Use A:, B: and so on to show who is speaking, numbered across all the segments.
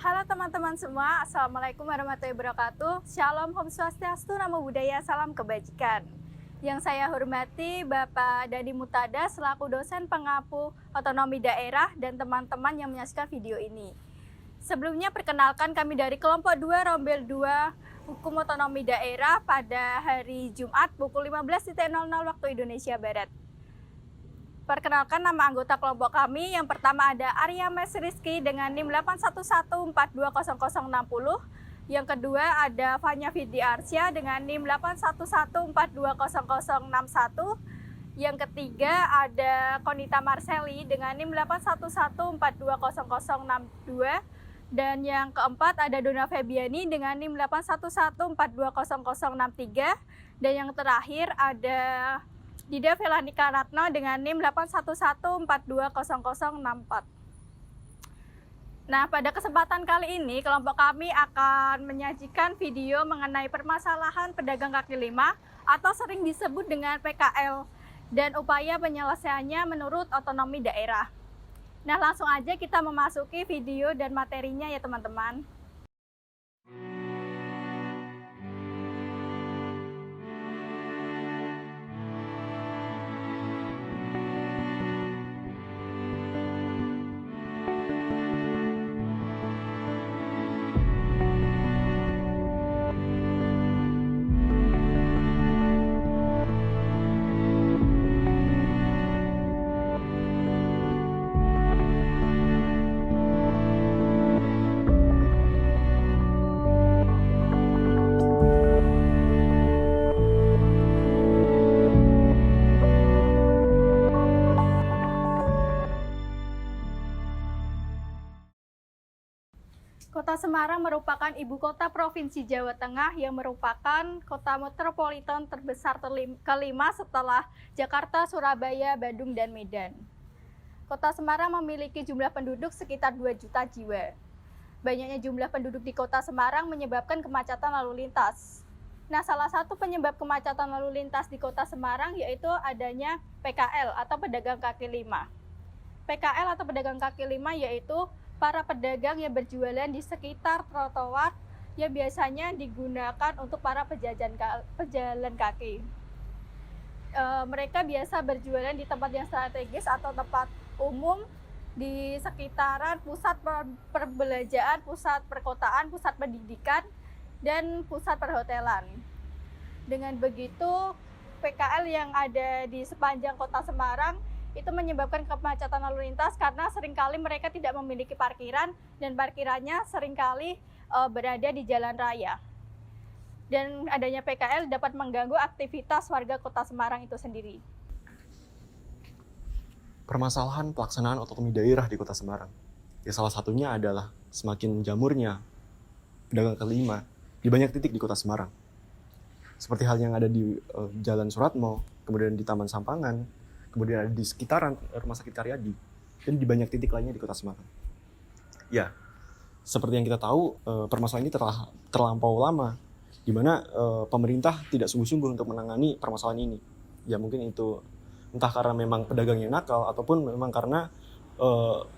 A: Halo teman-teman semua, Assalamualaikum warahmatullahi wabarakatuh. Shalom, Om Swastiastu, Namo Buddhaya, salam kebajikan. Yang saya hormati Bapak Dadi Mutada selaku dosen pengampu otonomi daerah dan teman-teman yang menyaksikan video ini. Sebelumnya perkenalkan kami dari kelompok 2 Rombel 2 Hukum Otonomi Daerah pada hari Jumat pukul 15.00 waktu Indonesia Barat. Perkenalkan nama anggota kelompok kami. Yang pertama ada Arya Mes Rizky dengan NIM 811420060. Yang kedua ada Fanya Fitri Arsya dengan NIM 811420061. Yang ketiga ada Konita Marseli dengan NIM 811420062. Dan yang keempat ada Dona Febiani dengan NIM 811420063. Dan yang terakhir ada Dida Velanika Ratno dengan NIM 811420064. Nah, pada kesempatan kali ini kelompok kami akan menyajikan video mengenai permasalahan pedagang kaki lima atau sering disebut dengan PKL dan upaya penyelesaiannya menurut otonomi daerah. Nah, langsung aja kita memasuki video dan materinya ya teman-teman. Kota Semarang merupakan ibu kota Provinsi Jawa Tengah yang merupakan kota metropolitan terbesar kelima setelah Jakarta, Surabaya, Bandung, dan Medan. Kota Semarang memiliki jumlah penduduk sekitar 2 juta jiwa. Banyaknya jumlah penduduk di Kota Semarang menyebabkan kemacetan lalu lintas. Nah, salah satu penyebab kemacetan lalu lintas di Kota Semarang yaitu adanya PKL atau pedagang kaki lima. PKL atau pedagang kaki lima yaitu para pedagang yang berjualan di sekitar trotoar yang biasanya digunakan untuk para pejalan kaki. Mereka biasa berjualan di tempat yang strategis atau tempat umum di sekitaran pusat perbelanjaan, pusat perkotaan, pusat pendidikan, dan pusat perhotelan. Dengan begitu, PKL yang ada di sepanjang Kota Semarang itu menyebabkan kemacetan lalu lintas karena seringkali mereka tidak memiliki parkiran dan parkirannya seringkali berada di jalan raya. Dan adanya PKL dapat mengganggu aktivitas warga Kota Semarang itu sendiri.
B: Permasalahan pelaksanaan otonomi daerah di Kota Semarang. Ya, salah satunya adalah semakin jamurnya pedagang kaki lima di banyak titik di Kota Semarang. Seperti hal yang ada di Jalan Suratmo, kemudian di Taman Sampangan, kemudian ada di sekitaran Rumah Sakit Karyadi, dan di banyak titik lainnya di Kota Semarang. Ya, seperti yang kita tahu, permasalahan ini terlampau lama, di mana pemerintah tidak sungguh-sungguh untuk menangani permasalahan ini. Ya, mungkin itu entah karena memang pedagang yang nakal, ataupun memang karena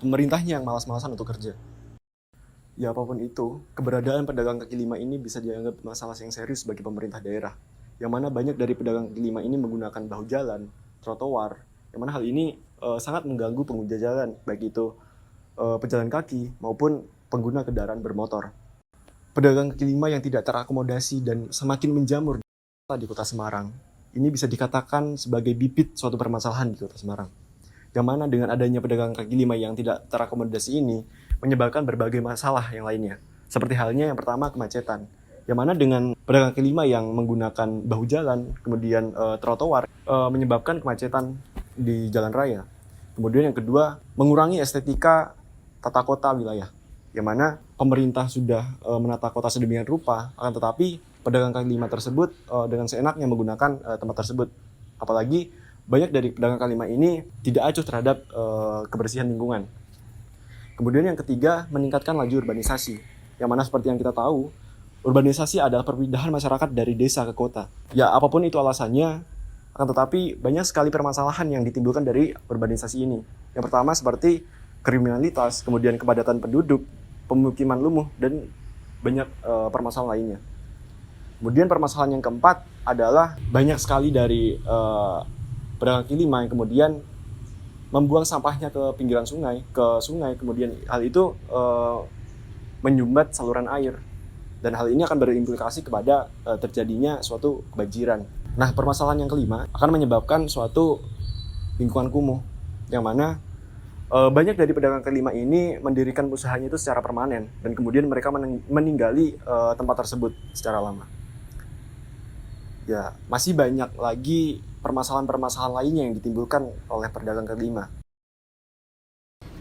B: pemerintahnya yang malas-malasan untuk kerja. Ya, apapun itu, keberadaan pedagang kaki lima ini bisa dianggap masalah yang serius bagi pemerintah daerah, yang mana banyak dari pedagang kaki lima ini menggunakan bahu jalan, trotoar, yang mana hal ini sangat mengganggu pengguna jalan, baik itu pejalan kaki maupun pengguna kendaraan bermotor. Pedagang kaki lima yang tidak terakomodasi dan semakin menjamur di Kota Semarang, ini bisa dikatakan sebagai bibit suatu permasalahan di Kota Semarang. Yang mana dengan adanya pedagang kaki lima yang tidak terakomodasi ini, menyebabkan berbagai masalah yang lainnya. Seperti halnya yang pertama, kemacetan. Yang mana dengan pedagang kaki lima yang menggunakan bahu jalan, kemudian trotoar, menyebabkan kemacetan di jalan raya. Kemudian yang kedua, mengurangi estetika tata kota wilayah. Yang mana pemerintah sudah menata kota sedemikian rupa, akan tetapi pedagang kaki lima tersebut dengan seenaknya menggunakan tempat tersebut. Apalagi banyak dari pedagang kaki lima ini tidak acuh terhadap kebersihan lingkungan. Kemudian yang ketiga, meningkatkan laju urbanisasi. Yang mana seperti yang kita tahu, urbanisasi adalah perpindahan masyarakat dari desa ke kota. Ya, apapun itu alasannya, akan tetapi banyak sekali permasalahan yang ditimbulkan dari urbanisasi ini. Yang pertama seperti kriminalitas, kemudian kepadatan penduduk, pemukiman lumuh, dan banyak permasalahan lainnya. Kemudian permasalahan yang keempat adalah banyak sekali dari pedagang kaki lima yang kemudian membuang sampahnya ke pinggiran sungai, kemudian hal itu menyumbat saluran air. Dan hal ini akan berimplikasi kepada terjadinya suatu kebanjiran. Nah, permasalahan yang kelima akan menyebabkan suatu lingkungan kumuh, yang mana banyak dari pedagang kaki lima ini mendirikan usahanya itu secara permanen, dan kemudian mereka meninggali tempat tersebut secara lama. Ya, masih banyak lagi permasalahan-permasalahan lainnya yang ditimbulkan oleh pedagang kaki lima.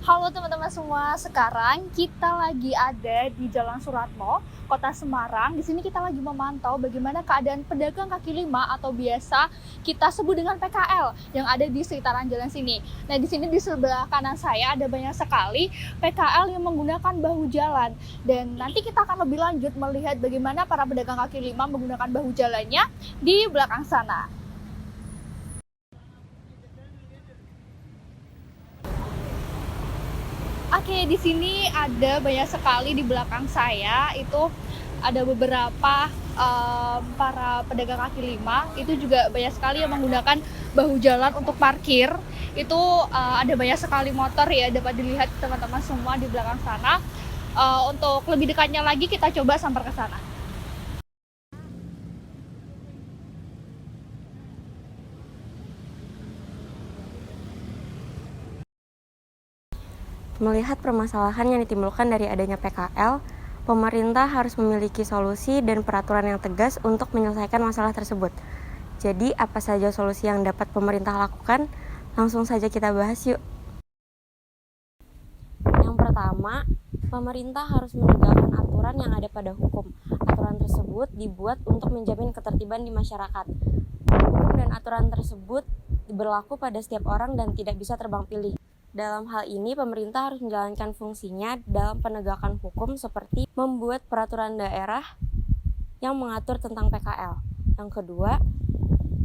A: Halo teman-teman semua, sekarang kita lagi ada di Jalan Suratmo, Kota Semarang. Di sini kita lagi memantau bagaimana keadaan pedagang kaki lima atau biasa kita sebut dengan PKL yang ada di sekitaran jalan sini. Nah, di sini di sebelah kanan saya ada banyak sekali PKL yang menggunakan bahu jalan. Dan nanti kita akan lebih lanjut melihat bagaimana para pedagang kaki lima menggunakan bahu jalannya di belakang sana. Oke, di sini ada banyak sekali di belakang saya itu ada beberapa para pedagang kaki lima, itu juga banyak sekali yang menggunakan bahu jalan untuk parkir. Itu ada banyak sekali motor ya, dapat dilihat teman-teman semua di belakang sana. Untuk lebih dekatnya lagi kita coba sampai ke sana.
C: Melihat permasalahan yang ditimbulkan dari adanya PKL, pemerintah harus memiliki solusi dan peraturan yang tegas untuk menyelesaikan masalah tersebut. Jadi, apa saja solusi yang dapat pemerintah lakukan? Langsung saja kita bahas yuk. Yang pertama, pemerintah harus menegakkan aturan yang ada pada hukum. Aturan tersebut dibuat untuk menjamin ketertiban di masyarakat. Hukum dan aturan tersebut berlaku pada setiap orang dan tidak bisa terbang pilih. Dalam hal ini, pemerintah harus menjalankan fungsinya dalam penegakan hukum seperti membuat peraturan daerah yang mengatur tentang PKL. Yang kedua,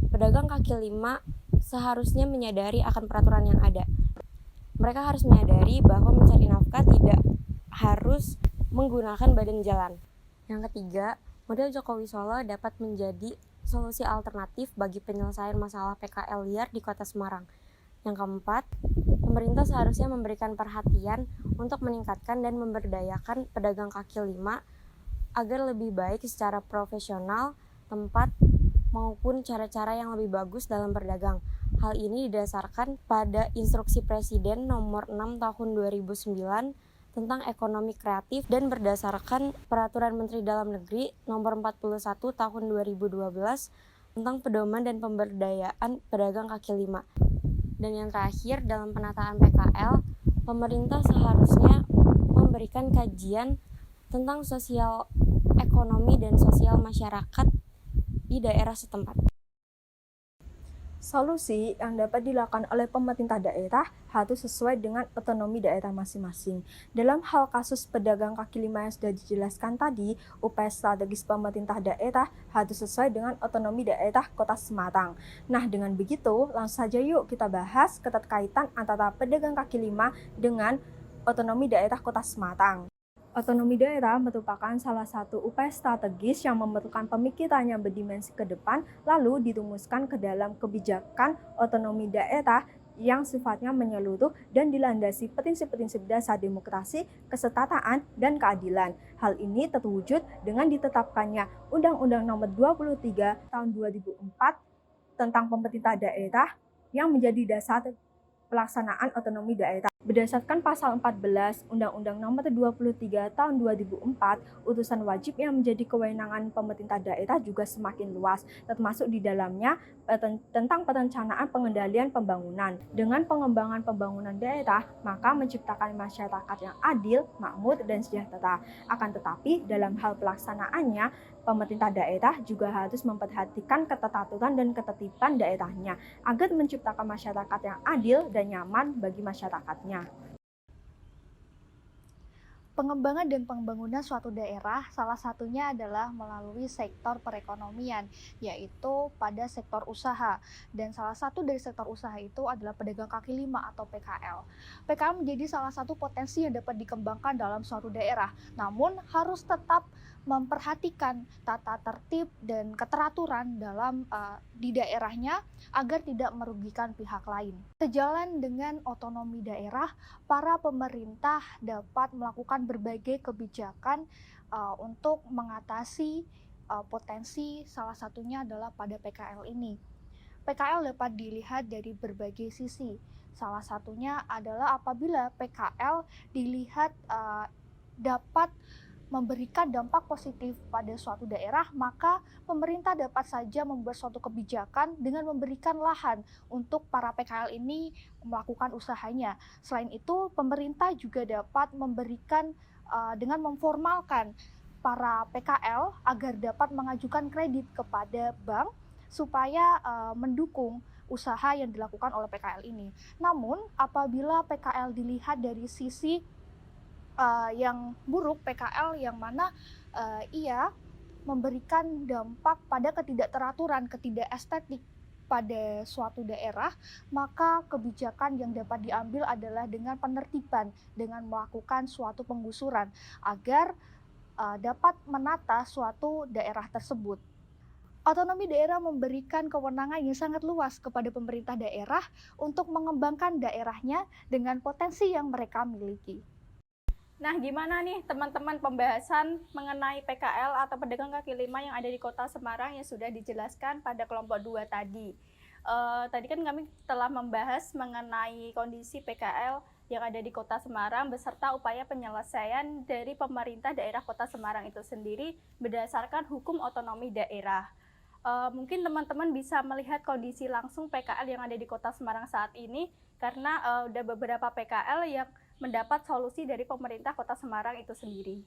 C: pedagang kaki lima seharusnya menyadari akan peraturan yang ada. Mereka harus menyadari bahwa mencari nafkah tidak harus menggunakan badan jalan. Yang ketiga, model Jokowi Solo dapat menjadi solusi alternatif bagi penyelesaian masalah PKL liar di Kota Semarang. Yang keempat, pemerintah seharusnya memberikan perhatian untuk meningkatkan dan memberdayakan pedagang kaki lima agar lebih baik secara profesional, tempat, maupun cara-cara yang lebih bagus dalam berdagang. Hal ini didasarkan pada Instruksi Presiden Nomor 6 Tahun 2009 tentang ekonomi kreatif dan berdasarkan Peraturan Menteri Dalam Negeri Nomor 41 Tahun 2012 tentang pedoman dan pemberdayaan pedagang kaki lima. Dan yang terakhir, dalam penataan PKL, pemerintah seharusnya memberikan kajian tentang sosial ekonomi dan sosial masyarakat di daerah setempat.
D: Solusi yang dapat dilakukan oleh pemerintah daerah harus sesuai dengan otonomi daerah masing-masing. Dalam hal kasus pedagang kaki lima yang sudah dijelaskan tadi, upaya strategis pemerintah daerah harus sesuai dengan otonomi daerah Kota Semarang. Nah, dengan begitu, langsung saja yuk kita bahas keterkaitan antara pedagang kaki lima dengan otonomi daerah Kota Semarang. Otonomi daerah merupakan salah satu upaya strategis yang memerlukan pemikiran yang berdimensi ke depan, lalu dirumuskan ke dalam kebijakan otonomi daerah yang sifatnya menyeluruh dan dilandasi prinsip-prinsip dasar demokrasi, kesetaraan, dan keadilan. Hal ini terwujud dengan ditetapkannya Undang-Undang Nomor 23 Tahun 2004 tentang pemerintah daerah yang menjadi dasar pelaksanaan otonomi daerah. Berdasarkan pasal 14 Undang-Undang Nomor 23 Tahun 2004, urusan wajib yang menjadi kewenangan pemerintah daerah juga semakin luas, termasuk di dalamnya tentang perencanaan pengendalian pembangunan. Dengan pengembangan pembangunan daerah, maka menciptakan masyarakat yang adil, makmur, dan sejahtera. Akan tetapi, dalam hal pelaksanaannya, pemerintah daerah juga harus memperhatikan keteraturan dan ketertiban daerahnya agar menciptakan masyarakat yang adil dan nyaman bagi masyarakatnya.
A: Pengembangan dan pembangunan suatu daerah salah satunya adalah melalui sektor perekonomian, yaitu pada sektor usaha. Dan salah satu dari sektor usaha itu adalah pedagang kaki lima atau PKL. PKL menjadi salah satu potensi yang dapat dikembangkan dalam suatu daerah, namun harus tetap memperhatikan tata tertib dan keteraturan dalam di daerahnya agar tidak merugikan pihak lain. Sejalan dengan otonomi daerah, para pemerintah dapat melakukan berbagai kebijakan untuk mengatasi potensi, salah satunya adalah pada PKL ini. PKL dapat dilihat dari berbagai sisi. Salah satunya adalah apabila PKL dilihat dapat memberikan dampak positif pada suatu daerah, maka pemerintah dapat saja membuat suatu kebijakan dengan memberikan lahan untuk para PKL ini melakukan usahanya. Selain itu, pemerintah juga dapat memberikan dengan memformalkan para PKL agar dapat mengajukan kredit kepada bank supaya mendukung usaha yang dilakukan oleh PKL ini. Namun, apabila PKL dilihat dari sisi yang buruk, PKL yang mana ia memberikan dampak pada ketidakteraturan, ketidakestetik pada suatu daerah, maka kebijakan yang dapat diambil adalah dengan penertiban, dengan melakukan suatu penggusuran agar dapat menata suatu daerah tersebut. Otonomi daerah memberikan kewenangan yang sangat luas kepada pemerintah daerah untuk mengembangkan daerahnya dengan potensi yang mereka miliki. Nah, gimana nih teman-teman pembahasan mengenai PKL atau pedagang kaki lima yang ada di Kota Semarang yang sudah dijelaskan pada kelompok 2 tadi. Tadi kan kami telah membahas mengenai kondisi PKL yang ada di Kota Semarang beserta upaya penyelesaian dari pemerintah daerah Kota Semarang itu sendiri berdasarkan hukum otonomi daerah. Mungkin teman-teman bisa melihat kondisi langsung PKL yang ada di Kota Semarang saat ini karena udah beberapa PKL yang mendapat solusi dari pemerintah Kota Semarang itu sendiri.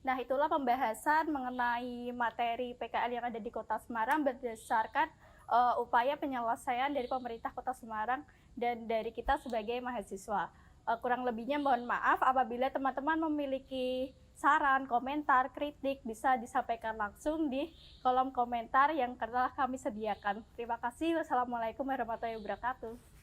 A: Nah, itulah pembahasan mengenai materi PKL yang ada di Kota Semarang berdasarkan upaya penyelesaian dari pemerintah Kota Semarang dan dari kita sebagai mahasiswa. Kurang lebihnya mohon maaf apabila teman-teman memiliki saran, komentar, kritik bisa disampaikan langsung di kolom komentar yang telah kami sediakan. Terima kasih. Wassalamualaikum warahmatullahi wabarakatuh.